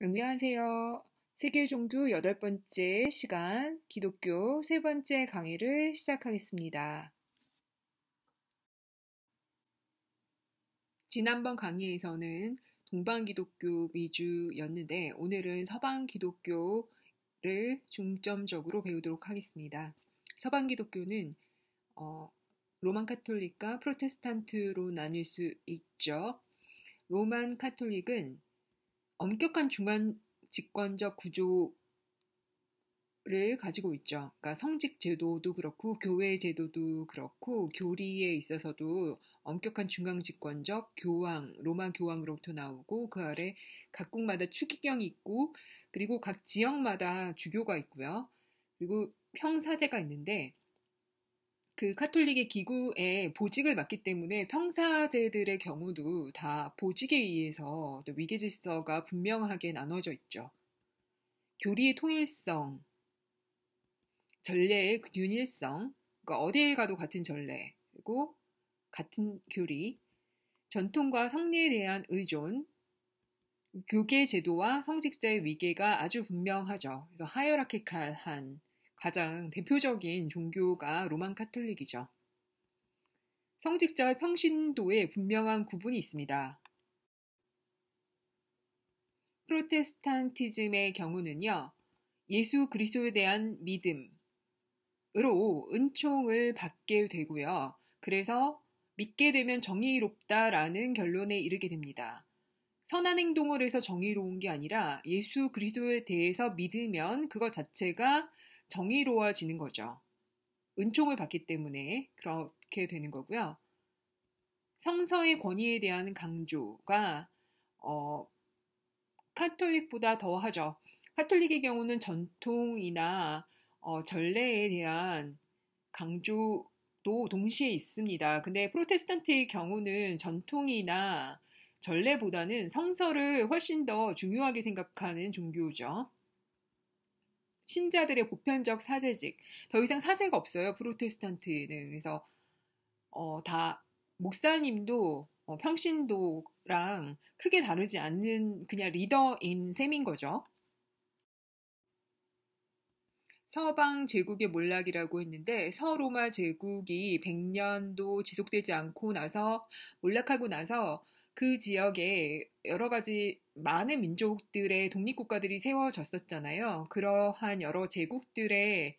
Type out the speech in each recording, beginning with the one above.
안녕하세요. 세계 종교 8번째 시간 기독교 세 번째 강의를 시작하겠습니다. 지난번 강의에서는 동방 기독교 위주였는데 오늘은 서방 기독교를 중점적으로 배우도록 하겠습니다. 서방 기독교는 로만 카톨릭과 프로테스탄트로 나뉠 수 있죠. 로만 카톨릭은 엄격한 중간 집권적 구조를 가지고 있죠. 그러니까 성직 제도도 그렇고 교회 제도도 그렇고 교리에 있어서도 엄격한 중앙 집권적 교황, 로마 교황으로부터 나오고 그 아래 각국마다 추기경이 있고 그리고 각 지역마다 주교가 있고요. 그리고 평사제가 있는데 그 카톨릭의 기구에 보직을 맡기 때문에 평사제들의 경우도 다 보직에 의해서 위계 질서가 분명하게 나눠져 있죠. 교리의 통일성, 전례의 균일성, 그러니까 어디에 가도 같은 전례, 그리고 같은 교리, 전통과 성리에 대한 의존, 교계 제도와 성직자의 위계가 아주 분명하죠. 그래서 하이어라키칼한 가장 대표적인 종교가 로만 카톨릭이죠. 성직자와 평신도에 분명한 구분이 있습니다. 프로테스탄티즘의 경우는요, 예수 그리스도에 대한 믿음으로 은총을 받게 되고요. 그래서 믿게 되면 정의롭다라는 결론에 이르게 됩니다. 선한 행동을 해서 정의로운 게 아니라 예수 그리스도에 대해서 믿으면 그것 자체가 정의로워지는 거죠. 은총을 받기 때문에 그렇게 되는 거고요. 성서의 권위에 대한 강조가 카톨릭보다 더 하죠. 카톨릭의 경우는 전통이나 전례에 대한 강조도 동시에 있습니다. 근데 프로테스탄트의 경우는 전통이나 전례보다는 성서를 훨씬 더 중요하게 생각하는 종교죠. 신자들의 보편적 사제직. 더 이상 사제가 없어요. 프로테스탄트는. 그래서 다 목사님도 평신도랑 크게 다르지 않는 그냥 리더인 셈인 거죠. 서방 제국의 몰락이라고 했는데 서로마 제국이 100년도 지속되지 않고 나서 몰락하고 나서 그 지역에 여러 가지 많은 민족들의 독립국가들이 세워졌었잖아요. 그러한 여러 제국들의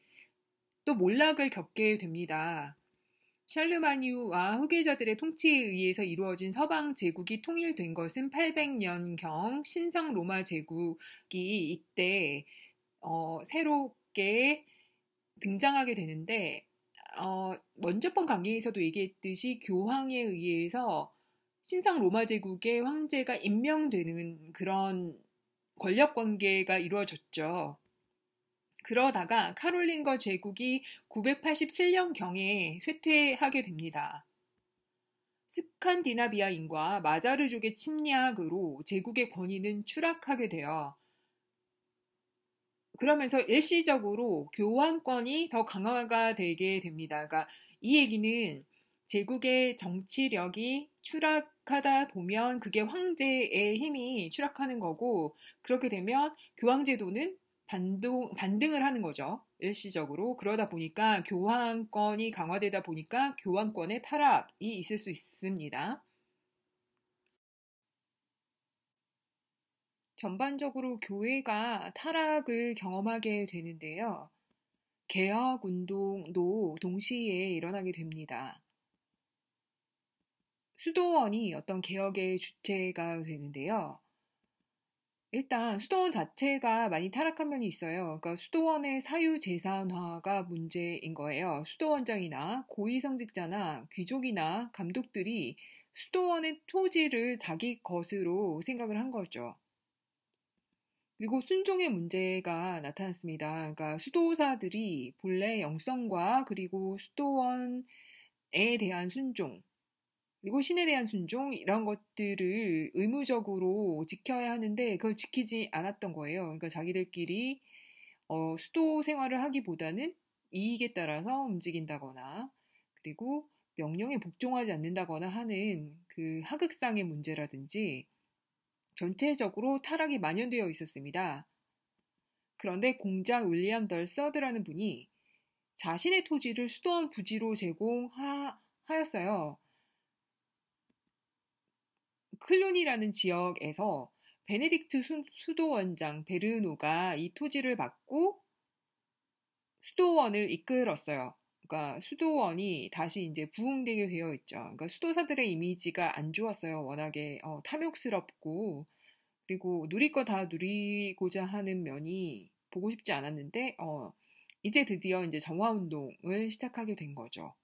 또 몰락을 겪게 됩니다. 샬르마뉴와 후계자들의 통치에 의해서 이루어진 서방 제국이 통일된 것은 800년경 신성 로마 제국이 이때 새롭게 등장하게 되는데 먼저 번 강의에서도 얘기했듯이 교황에 의해서 신성 로마 제국의 황제가 임명되는 그런 권력 관계가 이루어졌죠. 그러다가 카롤린거 제국이 987년경에 쇠퇴하게 됩니다. 스칸디나비아인과 마자르족의 침략으로 제국의 권위는 추락하게 되어 그러면서 일시적으로 교황권이 더 강화가 되게 됩니다. 그러니까 이 얘기는 제국의 정치력이 추락하다 보면 그게 황제의 힘이 추락하는 거고 그렇게 되면 교황제도는 반등을 하는 거죠. 일시적으로. 그러다 보니까 교황권이 강화되다 보니까 교황권의 타락이 있을 수 있습니다. 전반적으로 교회가 타락을 경험하게 되는데요. 개혁 운동도 동시에 일어나게 됩니다. 수도원이 어떤 개혁의 주체가 되는데요. 일단 수도원 자체가 많이 타락한 면이 있어요. 그러니까 수도원의 사유재산화가 문제인 거예요. 수도원장이나 고위성직자나 귀족이나 감독들이 수도원의 토지를 자기 것으로 생각을 한 거죠. 그리고 순종의 문제가 나타났습니다. 그러니까 수도사들이 본래 영성과 그리고 수도원에 대한 순종, 그리고 신에 대한 순종 이런 것들을 의무적으로 지켜야 하는데 그걸 지키지 않았던 거예요. 그러니까 자기들끼리 수도 생활을 하기보다는 이익에 따라서 움직인다거나 그리고 명령에 복종하지 않는다거나 하는 그 하극상의 문제라든지 전체적으로 타락이 만연되어 있었습니다. 그런데 공작 윌리엄 덜 서드라는 분이 자신의 토지를 수도원 부지로 제공하였어요. 클루니라는 지역에서 베네딕트 수도원장 베르노가 이 토지를 받고 수도원을 이끌었어요. 그러니까 수도원이 다시 이제 부흥되게 되어 있죠. 그러니까 수도사들의 이미지가 안 좋았어요. 워낙에 탐욕스럽고 그리고 누릴 거 다 누리고자 하는 면이 보고 싶지 않았는데 이제 드디어 이제 정화 운동을 시작하게 된 거죠.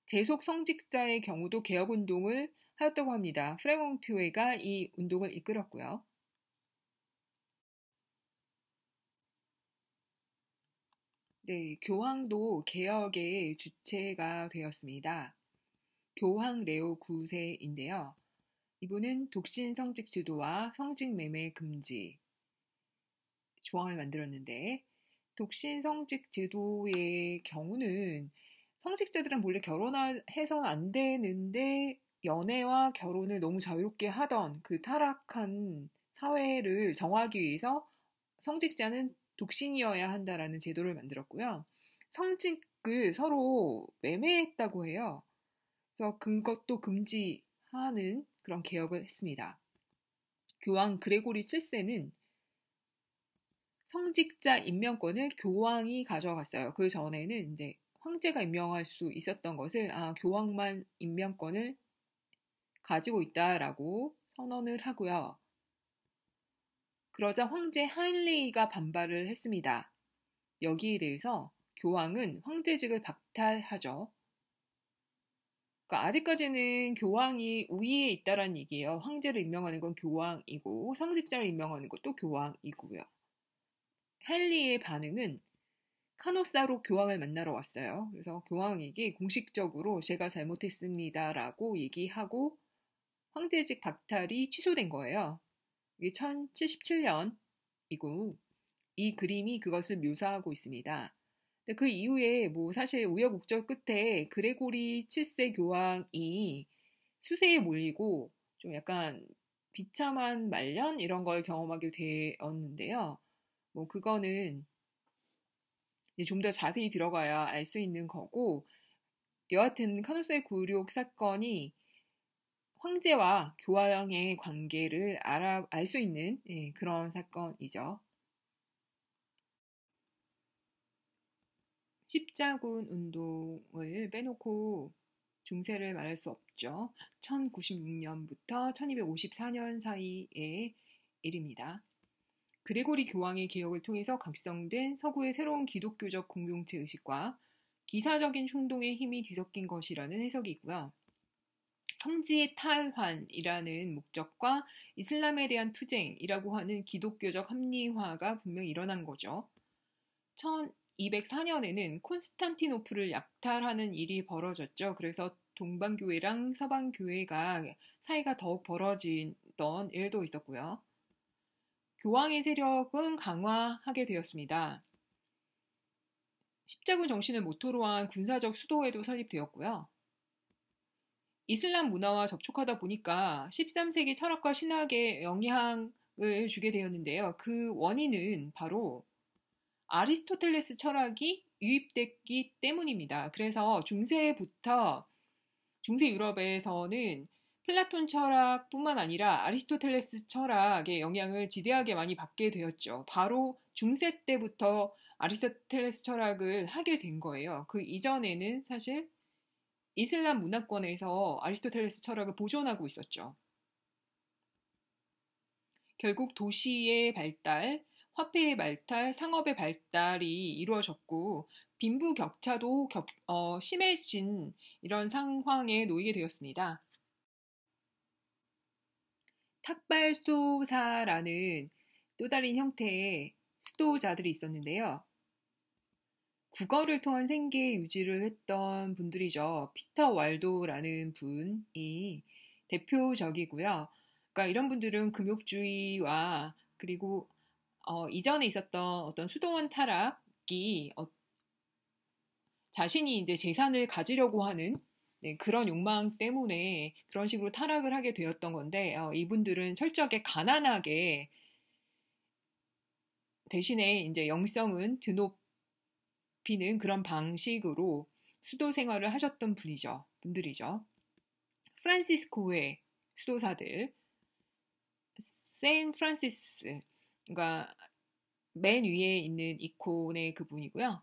재속 성직자의 경우도 개혁 운동을 하였다고 합니다. 프레몽트웨이가 이 운동을 이끌었고요. 네, 교황도 개혁의 주체가 되었습니다. 교황 레오 9세인데요. 이분은 독신 성직 지도와 성직 매매 금지 조항을 만들었는데 독신 성직 제도의 경우는 성직자들은 원래 결혼해서 안 되는데 연애와 결혼을 너무 자유롭게 하던 그 타락한 사회를 정하기 위해서 성직자는 독신이어야 한다라는 제도를 만들었고요. 성직을 서로 매매했다고 해요. 그래서 그것도 금지하는 그런 개혁을 했습니다. 교황 그레고리 7세는 성직자 임명권을 교황이 가져갔어요. 그 전에는 이제 황제가 임명할 수 있었던 것을 교황만 임명권을 가지고 있다라고 선언을 하고요. 그러자 황제 하일리가 반발을 했습니다. 여기에 대해서 교황은 황제직을 박탈하죠. 그러니까 아직까지는 교황이 우위에 있다라는 얘기예요. 황제를 임명하는 건 교황이고 성직자를 임명하는 것도 교황이고요. 할리의 반응은 카노사로 교황을 만나러 왔어요. 그래서 교황에게 공식적으로 제가 잘못했습니다라고 얘기하고 황제직 박탈이 취소된 거예요. 이게 1077년이고 이 그림이 그것을 묘사하고 있습니다. 근데 그 이후에 사실 우여곡절 끝에 그레고리 7세 교황이 수세에 몰리고 좀 약간 비참한 말년 이런 걸 경험하게 되었는데요. 그거는 좀 더 자세히 들어가야 알 수 있는 거고 여하튼 카노사의 굴욕 사건이 황제와 교황의 관계를 알 수 있는 그런 사건이죠. 십자군 운동을 빼놓고 중세를 말할 수 없죠. 1096년부터 1254년 사이의 일입니다. 그레고리 교황의 개혁을 통해서 각성된 서구의 새로운 기독교적 공동체 의식과 기사적인 충동의 힘이 뒤섞인 것이라는 해석이 있고요. 성지의 탈환이라는 목적과 이슬람에 대한 투쟁이라고 하는 기독교적 합리화가 분명히 일어난 거죠. 1204년에는 콘스탄티노플을 약탈하는 일이 벌어졌죠. 그래서 동방교회랑 서방교회가 사이가 더욱 벌어지던 일도 있었고요. 교황의 세력은 강화하게 되었습니다. 십자군 정신을 모토로 한 군사적 수도회도 설립되었고요. 이슬람 문화와 접촉하다 보니까 13세기 철학과 신학에 영향을 주게 되었는데요. 그 원인은 바로 아리스토텔레스 철학이 유입됐기 때문입니다. 그래서 중세부터 중세 유럽에서는 플라톤 철학뿐만 아니라 아리스토텔레스 철학의 영향을 지대하게 많이 받게 되었죠. 바로 중세 때부터 아리스토텔레스 철학을 하게 된 거예요. 그 이전에는 사실 이슬람 문화권에서 아리스토텔레스 철학을 보존하고 있었죠. 결국 도시의 발달, 화폐의 발달, 상업의 발달이 이루어졌고 빈부격차도 심해진 이런 상황에 놓이게 되었습니다. 탁발 수도사라는 또 다른 형태의 수도자들이 있었는데요. 국어를 통한 생계 유지를 했던 분들이죠. 피터 왈도라는 분이 대표적이고요. 그러니까 이런 분들은 금욕주의와 그리고 이전에 있었던 어떤 수도원 타락이 자신이 이제 재산을 가지려고 하는 네, 그런 욕망 때문에 그런 식으로 타락을 하게 되었던 건데, 이분들은 철저하게 가난하게 대신에 이제 영성은 드높이는 그런 방식으로 수도 생활을 하셨던 분들이죠. 프란시스코회 수도사들, 세인 프란시스, 그러니까 맨 위에 있는 이콘의 그분이고요.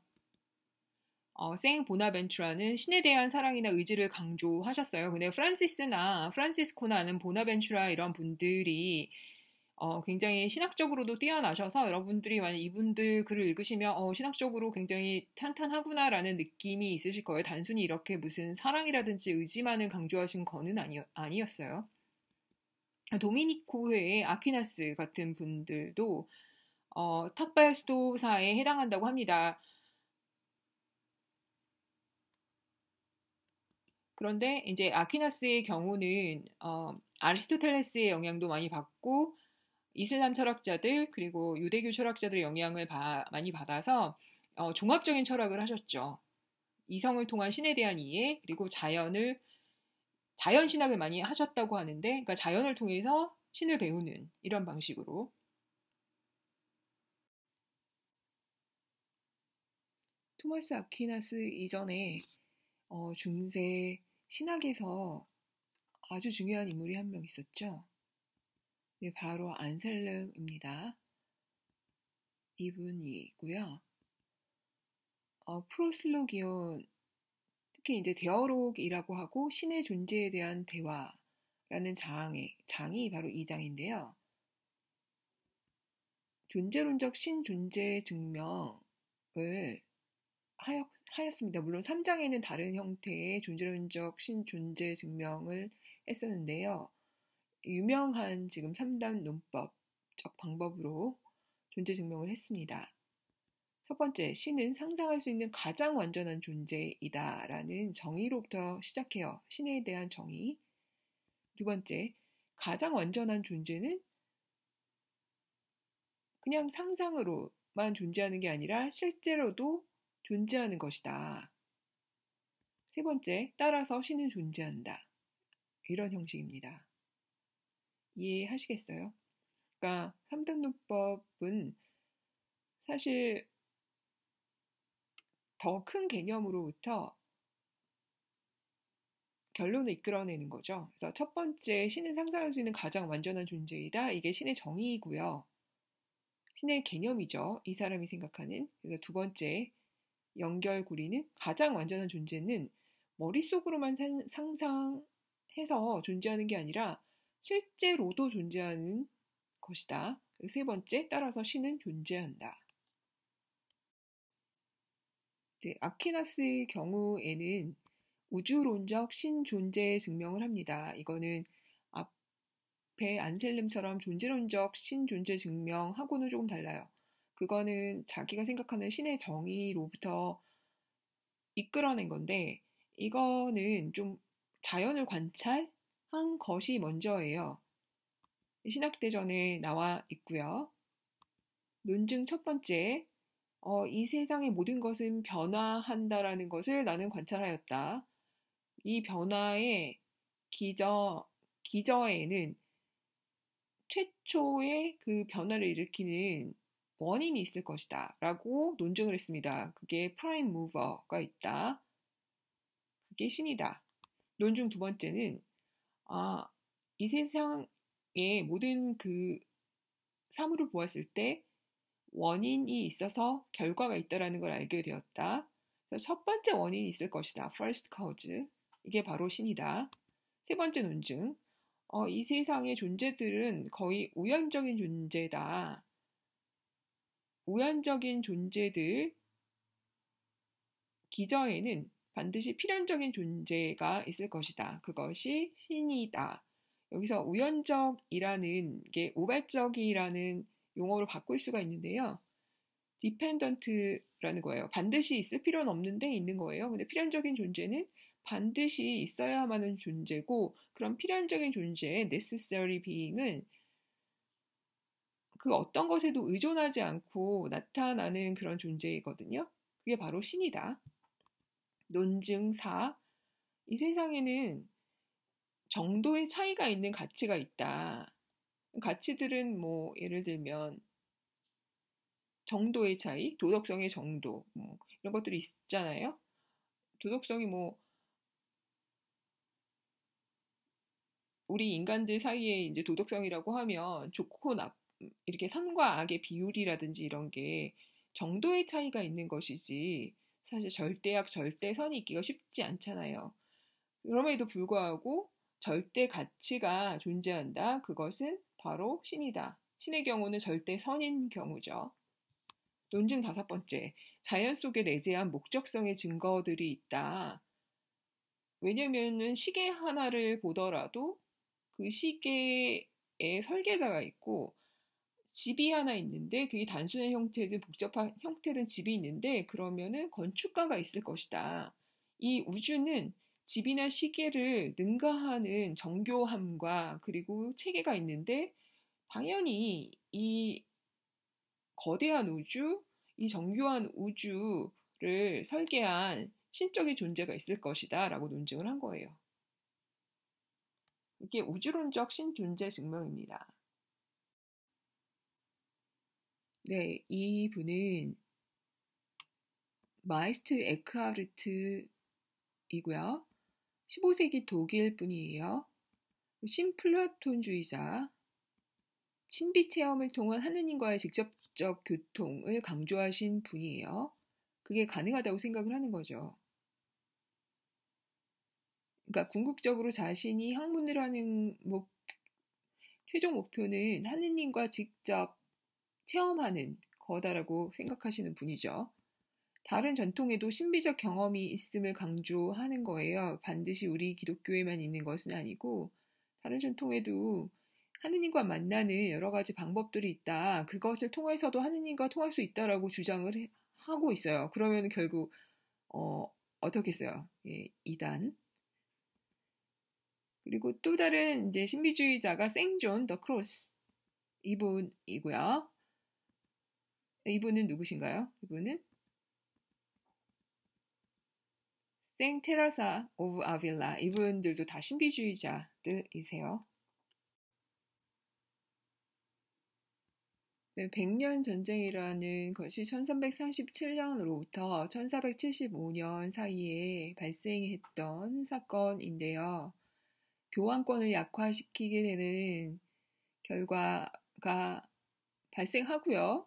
생 보나벤투라는 신에 대한 사랑이나 의지를 강조하셨어요. 근데 프란시스코나 보나벤투라 이런 분들이 굉장히 신학적으로도 뛰어나셔서 여러분들이 만약 이분들 글을 읽으시면 신학적으로 굉장히 탄탄하구나라는 느낌이 있으실 거예요. 단순히 이렇게 무슨 사랑이라든지 의지만을 강조하신 거는 아니었어요. 도미니코회의 아퀴나스 같은 분들도 탁발 수도사에 해당한다고 합니다. 그런데 이제 아퀴나스의 경우는 아리스토텔레스의 영향도 많이 받고 이슬람 철학자들 그리고 유대교 철학자들의 영향을 많이 받아서 종합적인 철학을 하셨죠. 이성을 통한 신에 대한 이해 그리고 자연 신학을 많이 하셨다고 하는데, 그러니까 자연을 통해서 신을 배우는 이런 방식으로. 토마스 아퀴나스 이전에 중세 신학에서 아주 중요한 인물이 한 명 있었죠. 네, 바로 안셀름입니다. 이분이고요. 프로슬로기온, 특히 이제 데어록이라고 하고 신의 존재에 대한 대화라는 장이 바로 이 장인데요. 존재론적 신존재 증명을 하였습니다. 물론 3장에는 다른 형태의 존재론적 신존재 증명을 했었는데요. 유명한 지금 3단 논법적 방법으로 존재 증명을 했습니다. 첫 번째, 신은 상상할 수 있는 가장 완전한 존재이다라는 정의로부터 시작해요. 신에 대한 정의. 두 번째, 가장 완전한 존재는 그냥 상상으로만 존재하는 게 아니라 실제로도 존재하는 것이다. 세 번째, 따라서 신은 존재한다. 이런 형식입니다. 이해하시겠어요? 그러니까 3단 논법은 사실 더 큰 개념으로부터 결론을 이끌어내는 거죠. 그래서 첫 번째, 신은 상상할 수 있는 가장 완전한 존재이다. 이게 신의 정의이고요. 신의 개념이죠. 이 사람이 생각하는. 그래서 두 번째, 연결고리는 가장 완전한 존재는 머릿속으로만 상상해서 존재하는 게 아니라 실제로도 존재하는 것이다. 세 번째, 따라서 신은 존재한다. 네, 아퀴나스의 경우에는 우주론적 신존재 증명을 합니다. 이거는 앞에 안셀름처럼 존재론적 신존재 증명하고는 조금 달라요. 그거는 자기가 생각하는 신의 정의로부터 이끌어낸 건데, 이거는 좀 자연을 관찰한 것이 먼저예요. 신학대전에 나와 있고요. 논증 첫 번째, 이 세상의 모든 것은 변화한다라는 것을 나는 관찰하였다. 이 변화의 기저에는 최초의 그 변화를 일으키는 원인이 있을 것이다. 라고 논증을 했습니다. 그게 프라임 무버가 있다. 그게 신이다. 논증 두 번째는, 이 세상의 모든 그 사물을 보았을 때 원인이 있어서 결과가 있다라는 걸 알게 되었다. 그래서 첫 번째 원인이 있을 것이다. first cause. 이게 바로 신이다. 세 번째 논증. 이 세상의 존재들은 거의 우연적인 존재다. 우연적인 존재들 기저에는 반드시 필연적인 존재가 있을 것이다. 그것이 신이다. 여기서 우연적이라는 게 우발적이라는 용어로 바꿀 수가 있는데요. dependent라는 거예요. 반드시 있을 필요는 없는데 있는 거예요. 근데 필연적인 존재는 반드시 있어야만 하는 존재고, 그런 필연적인 존재의 necessary being은 그 어떤 것에도 의존하지 않고 나타나는 그런 존재이거든요. 그게 바로 신이다. 논증 4. 이 세상에는 정도의 차이가 있는 가치가 있다. 가치들은 뭐 예를 들면 정도의 차이, 도덕성의 정도, 뭐 이런 것들이 있잖아요. 도덕성이 뭐 우리 인간들 사이에 이제 도덕성이라고 하면 좋고 이렇게 선과 악의 비율이라든지 이런 게 정도의 차이가 있는 것이지 사실 절대악, 절대선이 있기가 쉽지 않잖아요. 그럼에도 불구하고 절대 가치가 존재한다. 그것은 바로 신이다. 신의 경우는 절대선인 경우죠. 논증 5번째. 자연 속에 내재한 목적성의 증거들이 있다. 왜냐면은 시계 하나를 보더라도 그 시계에 설계자가 있고 집이 하나 있는데 그게 단순한 형태든 복잡한 형태든 집이 있는데 그러면은 건축가가 있을 것이다. 이 우주는 집이나 시계를 능가하는 정교함과 그리고 체계가 있는데 당연히 이 거대한 우주, 이 정교한 우주를 설계한 신적인 존재가 있을 것이다 라고 논증을 한 거예요. 이게 우주론적 신존재 증명입니다. 네, 이 분은 마이스트 에크하르트이고요. 15세기 독일 분이에요. 신플라톤주의자, 신비 체험을 통한 하느님과의 직접적 교통을 강조하신 분이에요. 그게 가능하다고 생각을 하는 거죠. 그러니까 궁극적으로 자신이 학문을 하는 최종 목표는 하느님과 직접 체험하는 거다라고 생각하시는 분이죠. 다른 전통에도 신비적 경험이 있음을 강조하는 거예요. 반드시 우리 기독교에만 있는 것은 아니고 다른 전통에도 하느님과 만나는 여러 가지 방법들이 있다. 그것을 통해서도 하느님과 통할 수 있다라고 주장을 하고 있어요. 그러면 결국 어떻게 했어요? 예, 이단. 그리고 또 다른 이제 신비주의자가 생존 더 크로스 이분이고요. 이분은 누구신가요? 이분은 생 테라사 오브 아빌라. 이분들도 다 신비주의자들이세요. 네, 100년 전쟁이라는 것이 1337년으로부터 1475년 사이에 발생했던 사건인데요. 교황권을 약화시키게 되는 결과가 발생하고요.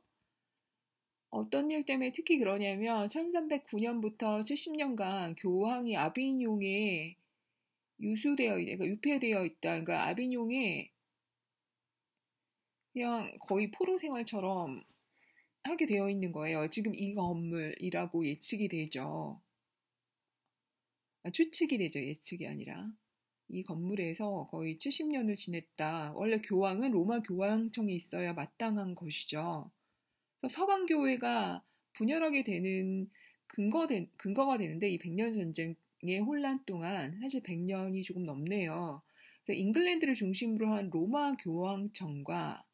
어떤 일 때문에 특히 그러냐면 1309년부터 70년간 교황이 아비뇽에 그러니까 유폐되어 있다. 그러니까 아비뇽에 그냥 거의 포로 생활처럼 하게 되어 있는 거예요. 지금 이 건물이라고 예측이 되죠. 추측이 되죠. 예측이 아니라. 이 건물에서 거의 70년을 지냈다. 원래 교황은 로마 교황청에 있어야 마땅한 것이죠. 그래서 서방교회가 분열하게 되는 근거가 되는데 이 100년 전쟁의 혼란 동안 사실 100년이 조금 넘네요. 그래서 잉글랜드를 중심으로 한 로마 교황청과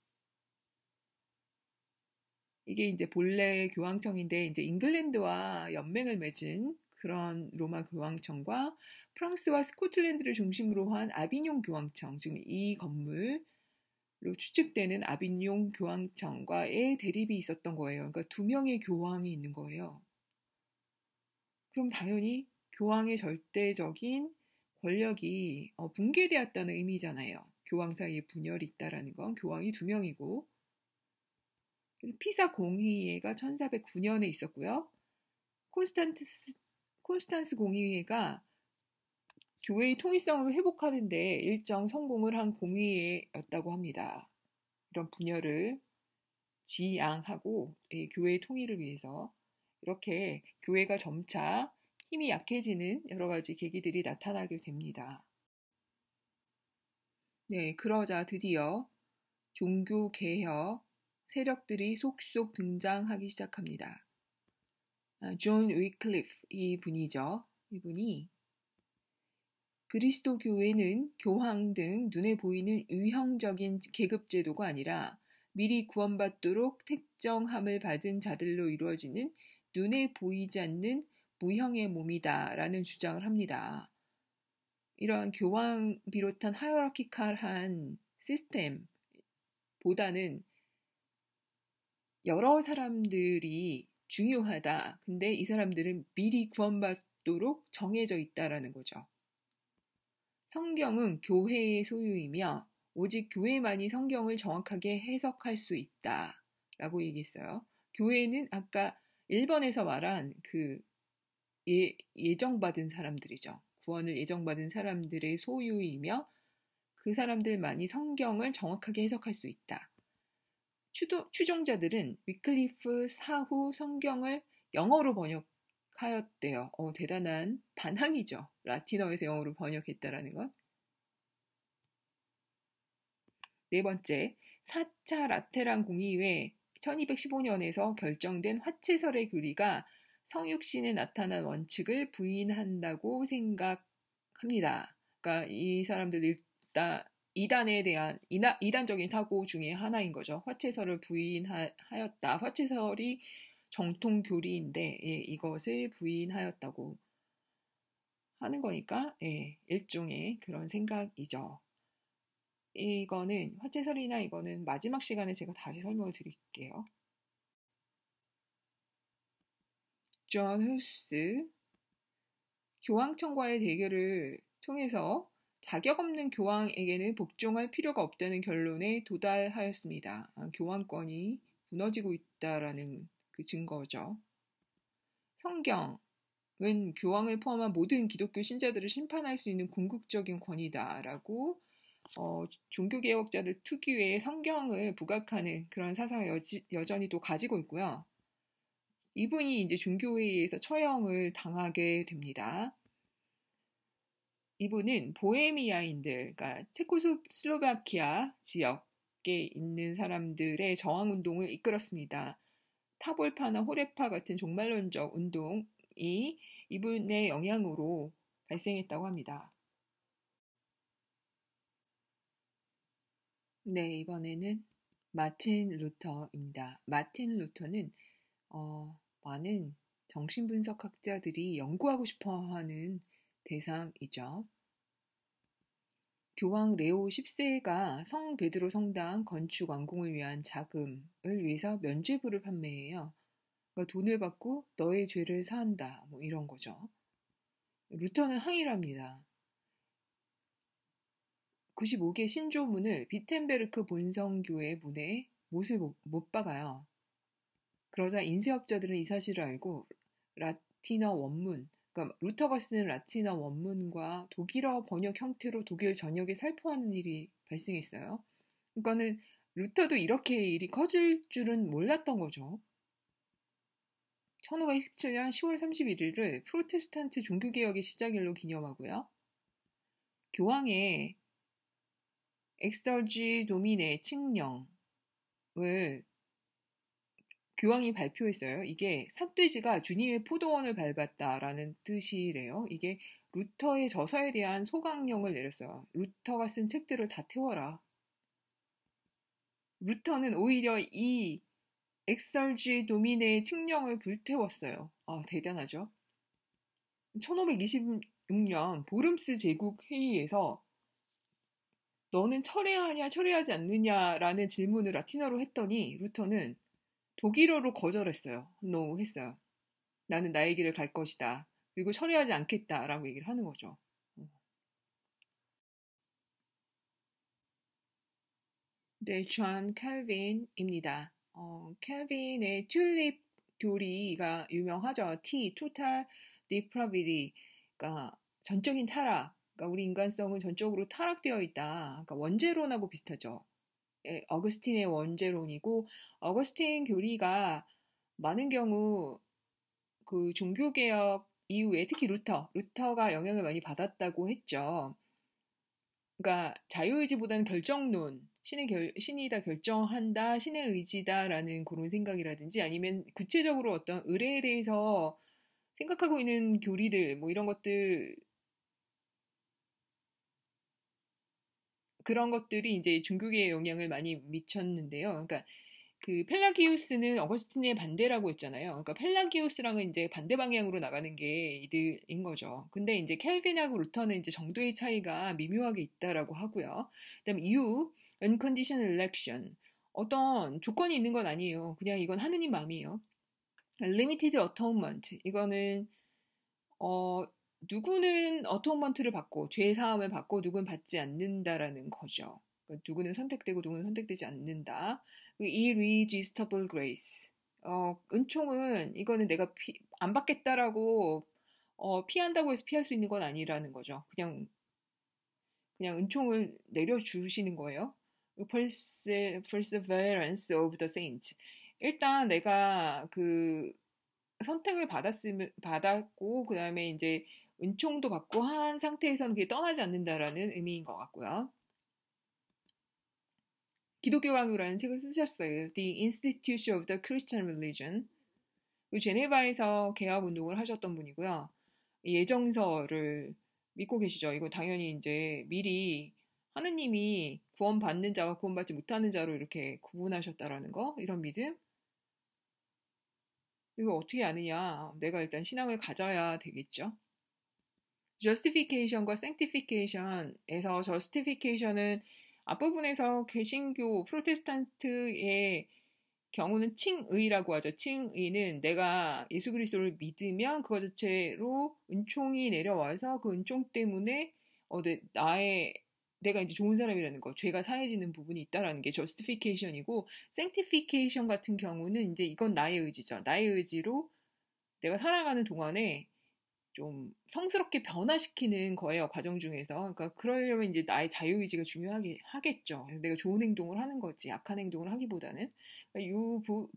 이게 이제 본래 교황청인데 이제 잉글랜드와 연맹을 맺은 그런 로마 교황청과 프랑스와 스코틀랜드를 중심으로 한 아비뇽 교황청, 지금 이 건물로 추측되는 아비뇽 교황청과의 대립이 있었던 거예요. 그러니까 두 명의 교황이 있는 거예요. 그럼 당연히 교황의 절대적인 권력이 붕괴되었다는 의미잖아요. 교황 사이에 분열이 있다라는 건 교황이 두 명이고 피사 공의회가 1409년에 있었고요. 콘스탄스 공의회가 교회의 통일성을 회복하는 데 일정 성공을 한 공의회였다고 합니다. 이런 분열을 지양하고 교회의 통일을 위해서 이렇게 교회가 점차 힘이 약해지는 여러 가지 계기들이 나타나게 됩니다. 네, 그러자 드디어 종교개혁 세력들이 속속 등장하기 시작합니다. 존 위클리프 이 분이죠. 이분이 그리스도 교회는 교황 등 눈에 보이는 유형적인 계급제도가 아니라 미리 구원받도록 택정함을 받은 자들로 이루어지는 눈에 보이지 않는 무형의 몸이다 라는 주장을 합니다. 이러한 교황 비롯한 하이어라키칼한 시스템보다는 여러 사람들이 중요하다. 근데 이 사람들은 미리 구원받도록 정해져 있다라는 거죠. 성경은 교회의 소유이며 오직 교회만이 성경을 정확하게 해석할 수 있다라고 얘기했어요. 교회는 아까 1번에서 말한 그 예정받은 사람들이죠. 구원을 예정받은 사람들의 소유이며 그 사람들만이 성경을 정확하게 해석할 수 있다. 추종자들은 위클리프 사후 성경을 영어로 번역하였대요. 대단한 반항이죠. 라틴어에서 영어로 번역했다라는 것. 네 번째, 4차 라테란 공의회 1215년에서 결정된 화채설의 교리가 성육신에 나타난 원칙을 부인한다고 생각합니다. 그러니까 이 사람들 일단 이단에 대한 이단적인 사고 중에 하나인 거죠. 화채설을 부인하였다. 화채설이 정통 교리인데 이것을 부인하였다고 하는 거니까 일종의 그런 생각이죠. 이거는 화채설이나 이거는 마지막 시간에 제가 다시 설명을 드릴게요. 존 후스 교황청과의 대결을 통해서 자격 없는 교황에게는 복종할 필요가 없다는 결론에 도달하였습니다. 교황권이 무너지고 있다라는 그 증거죠. 성경은 교황을 포함한 모든 기독교 신자들을 심판할 수 있는 궁극적인 권위다라고 종교개혁자들 특유의 성경을 부각하는 그런 사상을 여전히 또 가지고 있고요. 이분이 이제 종교회의에서 처형을 당하게 됩니다. 이분은 보헤미아인들, 그러니까 체코슬로바키아 지역에 있는 사람들의 저항운동을 이끌었습니다. 타볼파나 호레파 같은 종말론적 운동이 이분의 영향으로 발생했다고 합니다. 네, 이번에는 마틴 루터입니다. 마틴 루터는 많은 정신분석학자들이 연구하고 싶어하는 대상이죠. 교황 레오 10세가 성 베드로 성당 건축 완공을 위한 자금을 위해서 면죄부를 판매해요. 그러니까 돈을 받고 너의 죄를 사한다. 뭐 이런 거죠. 루터는 항의를 합니다. 95개 신조문을 비텐베르크 본성교회 문에 못을 못 박아요. 그러자 인쇄업자들은 이 사실을 알고 라틴어 원문, 그러니까 루터가 쓰는 라틴어 원문과 독일어 번역 형태로 독일 전역에 살포하는 일이 발생했어요. 그러니까는 루터도 이렇게 일이 커질 줄은 몰랐던 거죠. 1517년 10월 31일을 프로테스탄트 종교개혁의 시작일로 기념하고요. 교황의 엑설지 도미네 칙령을 교황이 발표했어요. 이게 삿돼지가 주님의 포도원을 밟았다라는 뜻이래요. 이게 루터의 저서에 대한 소강령을 내렸어요. 루터가 쓴 책들을 다 태워라. 루터는 오히려 이 엑설지 도미네의 칙령을 불태웠어요. 대단하죠. 1526년 보름스 제국 회의에서 너는 철회하냐 철회하지 않느냐라는 질문을 라틴어로 했더니 루터는 독일어로 거절했어요. no 했어요. 나는 나의 길을 갈 것이다. 그리고 철회하지 않겠다라고 얘기를 하는 거죠. 네, 존 캘빈입니다. 캘빈의 튤립 교리가 유명하죠. total depravity, 그러니까 전적인 타락. 그러니까 우리 인간성은 전적으로 타락되어 있다. 그러니까 원죄론하고 비슷하죠. 어거스틴의 원죄론이고 어거스틴 교리가 많은 경우 그 종교개혁 이후에 특히 루터가 영향을 많이 받았다고 했죠. 그러니까 자유의지보다는 결정론, 신이 다 결정한다, 신의 의지다라는 그런 생각이라든지 아니면 구체적으로 어떤 의례에 대해서 생각하고 있는 교리들, 뭐 이런 것들, 그런 것들이 이제 종교계에 영향을 많이 미쳤는데요. 그러니까 그 펠라기우스는 어거스틴의 반대라고 했잖아요. 그러니까 펠라기우스랑은 이제 반대 방향으로 나가는 게 이들인 거죠. 근데 이제 켈빈하고 루터는 이제 정도의 차이가 미묘하게 있다라고 하고요. 그다음 이유 unconditional election 어떤 조건이 있는 건 아니에요. 그냥 이건 하느님 마음이에요. limited atonement 이거는 누구는 어토먼트를 받고 죄 사함을 받고 누구는 받지 않는다라는 거죠. 그러니까 누구는 선택되고 누구는 선택되지 않는다. irresistible grace. 은총은 이거는 내가 안 받겠다라고 피한다고 해서 피할 수 있는 건 아니라는 거죠. 그냥 은총을 내려주시는 거예요. perseverance of the saints. 일단 내가 그 선택을 받았고 그 다음에 이제 은총도 받고 한 상태에서는 그게 떠나지 않는다라는 의미인 것 같고요. 기독교 강요라는 책을 쓰셨어요. The Institution of the Christian Religion. 제네바에서 개혁 운동을 하셨던 분이고요. 예정서를 믿고 계시죠. 이거 당연히 이제 미리 하느님이 구원받는 자와 구원받지 못하는 자로 이렇게 구분하셨다라는 거, 이런 믿음. 이거 어떻게 아느냐? 내가 일단 신앙을 가져야 되겠죠. justification과 sanctification에서 justification은 앞부분에서 개신교 프로테스탄트의 경우는 칭의라고 하죠. 칭의는 내가 예수 그리스도를 믿으면 그것 자체로 은총이 내려와서 그 은총 때문에 내가 이제 좋은 사람이라는 거, 죄가 사해지는 부분이 있다라는 게 justification이고, sanctification 같은 경우는 이제 이건 나의 의지죠. 나의 의지로 내가 살아가는 동안에 좀 성스럽게 변화시키는 거예요, 과정 중에서. 그러니까 그러려면 이제 나의 자유의지가 하겠죠. 내가 좋은 행동을 하는 거지, 악한 행동을 하기보다는. 그러니까 이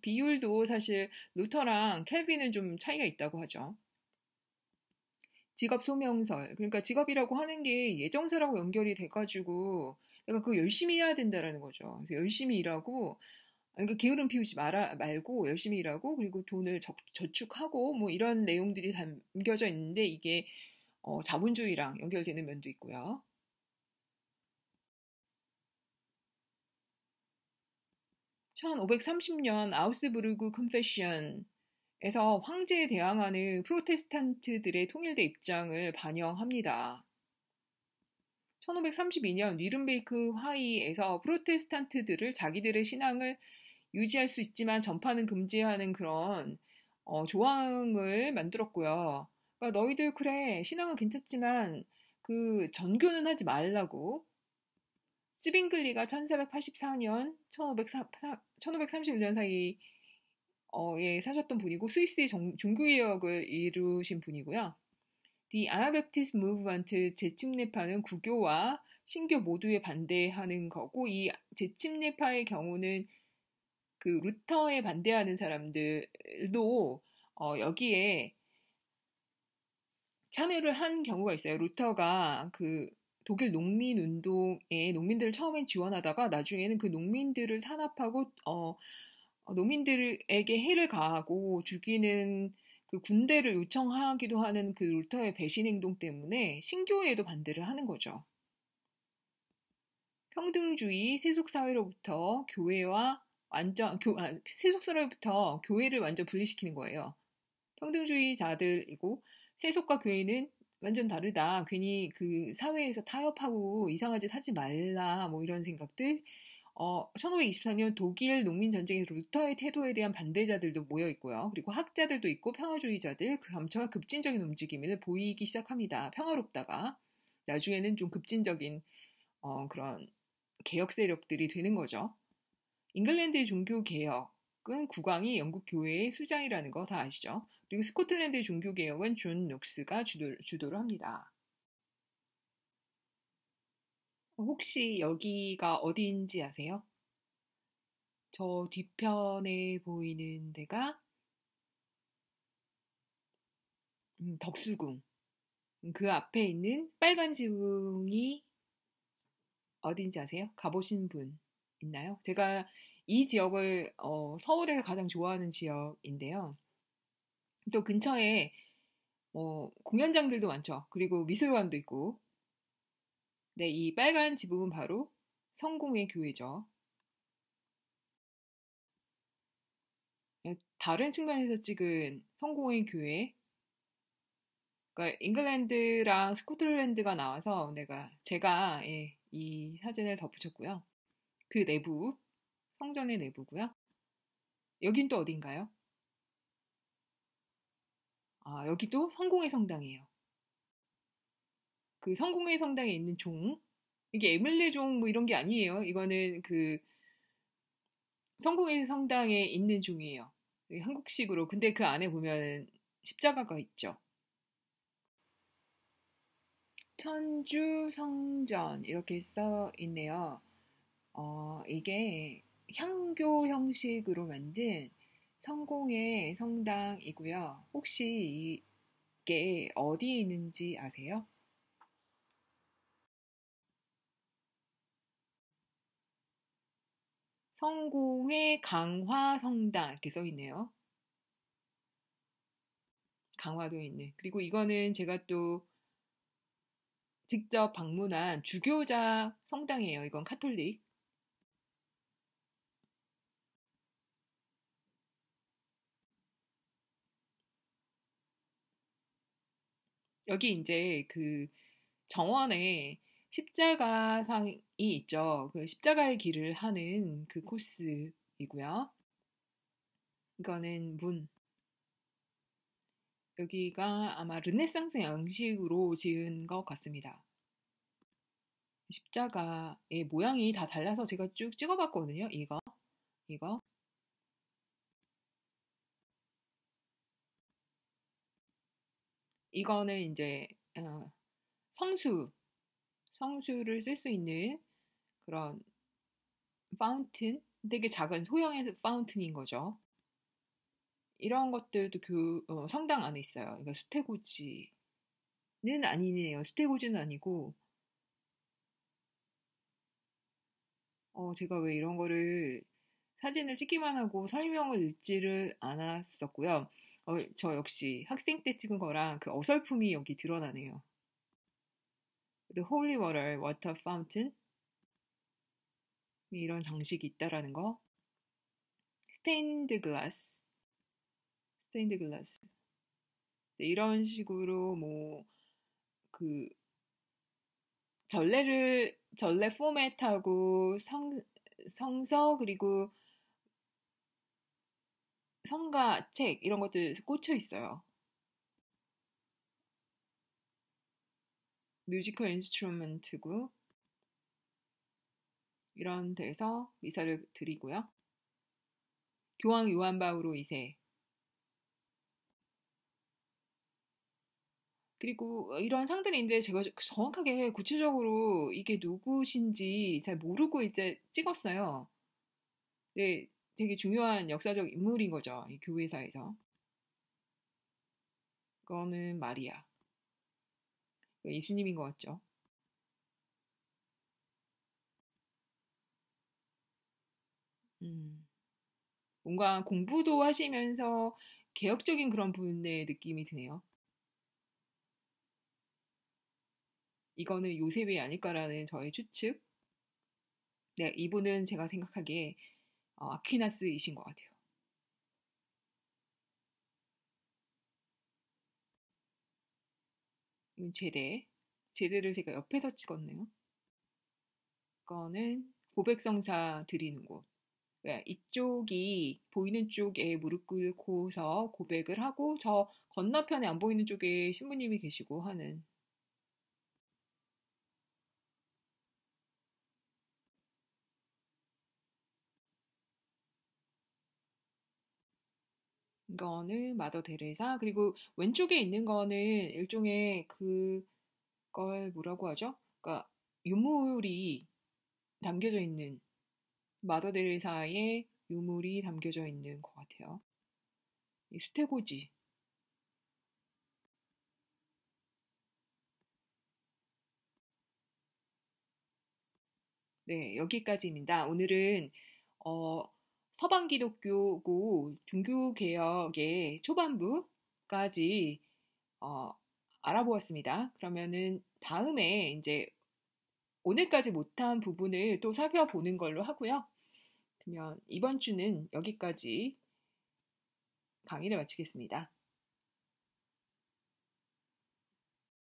비율도 사실 루터랑 켈빈은 좀 차이가 있다고 하죠. 직업 소명설. 그러니까 직업이라고 하는 게 예정서라고 연결이 돼가지고 내가 그거 열심히 해야 된다라는 거죠. 그래서 열심히 일하고, 그러니까 게으름 피우지 말고 열심히 일하고, 그리고 돈을 저축하고 뭐 이런 내용들이 담겨져 있는데 이게 자본주의랑 연결되는 면도 있고요. 1530년 아우스부르크 컨페션에서 황제에 대항하는 프로테스탄트들의 통일대 입장을 반영합니다. 1532년 뉘른베르크 화의에서 프로테스탄트들을 자기들의 신앙을 유지할 수 있지만 전파는 금지하는 그런 조항을 만들었고요. 그러니까 너희들 그래 신앙은 괜찮지만 그 전교는 하지 말라고. 스빙글리가 1484년 1531년 사이에 사셨던 분이고 스위스의 종교개혁을 이루신 분이고요. The Anabaptist Movement 재침례파는 구교와 신교 모두에 반대하는 거고, 이 재침례파의 경우는 그 루터에 반대하는 사람들도 여기에 참여를 한 경우가 있어요. 루터가 그 독일 농민 운동에 농민들을 처음엔 지원하다가 나중에는 그 농민들을 탄압하고 농민들에게 해를 가하고 죽이는 그 군대를 요청하기도 하는 그 루터의 배신 행동 때문에 신교에도 반대를 하는 거죠. 평등주의 세속사회로부터 세속사회로부터 교회를 완전 분리시키는 거예요. 평등주의자들이고 세속과 교회는 완전 다르다. 괜히 그 사회에서 타협하고 이상한 짓 하지 말라. 뭐 이런 생각들. 1524년 독일 농민전쟁에서 루터의 태도에 대한 반대자들도 모여 있고요. 그리고 학자들도 있고 평화주의자들, 그 점차 급진적인 움직임을 보이기 시작합니다. 평화롭다가 나중에는 좀 급진적인 그런 개혁 세력들이 되는 거죠. 잉글랜드의 종교개혁은 국왕이 영국 교회의 수장이라는 거 다 아시죠? 그리고 스코틀랜드의 종교개혁은 존 녹스가 주도를 합니다. 혹시 여기가 어디인지 아세요? 저 뒤편에 보이는 데가 덕수궁. 그 앞에 있는 빨간 지붕이 어딘지 아세요? 가보신 분 있나요? 제가 이 지역을 서울에서 가장 좋아하는 지역인데요. 또 근처에 공연장들도 많죠. 그리고 미술관도 있고. 네, 이 빨간 지붕은 바로 성공의 교회죠. 다른 측면에서 찍은 성공의 교회, 그러니까 잉글랜드랑 스코틀랜드가 나와서 제가 이 사진을 덧붙였고요. 그 내부, 성전의 내부고요. 여긴 또 어딘가요? 아, 여기도 성공의 성당이에요. 그 성공의 성당에 있는 종, 이게 에밀리 종 뭐 이런 게 아니에요. 이거는 그 성공의 성당에 있는 종이에요. 한국식으로. 근데 그 안에 보면 십자가가 있죠. 천주 성전 이렇게 써 있네요. 이게 향교 형식으로 만든 성공의 성당이고요. 혹시 이게 어디에 있는지 아세요? 성공회 강화성당 이렇게 써 있네요. 강화도에 있는. 그리고 이거는 제가 또 직접 방문한 주교자 성당이에요. 이건 카톨릭. 여기 이제 그 정원에 십자가상이 있죠. 그 십자가의 길을 하는 그 코스이고요. 이거는 문. 여기가 아마 르네상스 양식으로 지은 것 같습니다. 십자가의 모양이 다 달라서 제가 쭉 찍어봤거든요. 이거. 이거는 이제 성수, 성수를 쓸 수 있는 그런 파운틴, 되게 작은 소형의 파운틴인 거죠. 이런 것들도 성당 안에 있어요. 그러니까 수태고지는 아니네요. 수태고지는 아니고, 제가 왜 이런 거를 사진을 찍기만 하고 설명을 읽지를 않았었고요. 저 역시 학생 때 찍은 거랑 그 어설픔이 여기 드러나네요. The Holy Water Fountain 이런 장식이 있다라는 거. 스테인드 글라스. 이런 식으로 뭐 그 전래 포맷하고 성서 그리고 성가 책 이런 것들 꽂혀 있어요. 뮤지컬 인스트루먼트고 이런 데서 미사를 드리고요. 교황 요한 바오로 2세 그리고 이런 상들이 있는데 제가 정확하게 구체적으로 이게 누구신지 잘 모르고 이제 찍었어요. 근데 되게 중요한 역사적 인물인 거죠. 이 교회사에서. 그거는 마리아. 예수님인 것 같죠. 음, 뭔가 공부도 하시면서 개혁적인 그런 분의 느낌이 드네요. 이거는 요셉이 아닐까라는 저의 추측. 네, 이분은 제가 생각하기에 아퀴나스이신 것 같아요. 이건 제대. 제대를 제가 옆에서 찍었네요. 이거는 고백성사 드리는 곳. 네, 이쪽이 보이는 쪽에 무릎 꿇고서 고백을 하고 저 건너편에 안 보이는 쪽에 신부님이 계시고 하는 이거는 마더 데레사 그리고 왼쪽에 있는 거는 일종의 그걸 뭐라고 하죠? 그러니까 유물이 담겨져 있는 마더 데레사의 유물이 담겨져 있는 것 같아요. 이 수태고지. 네, 여기까지입니다. 오늘은 어, 서방 기독교고 종교개혁의 초반부까지 어, 알아보았습니다. 그러면은 다음에 이제 오늘까지 못한 부분을 또 살펴보는 걸로 하고요. 그러면 이번 주는 여기까지 강의를 마치겠습니다.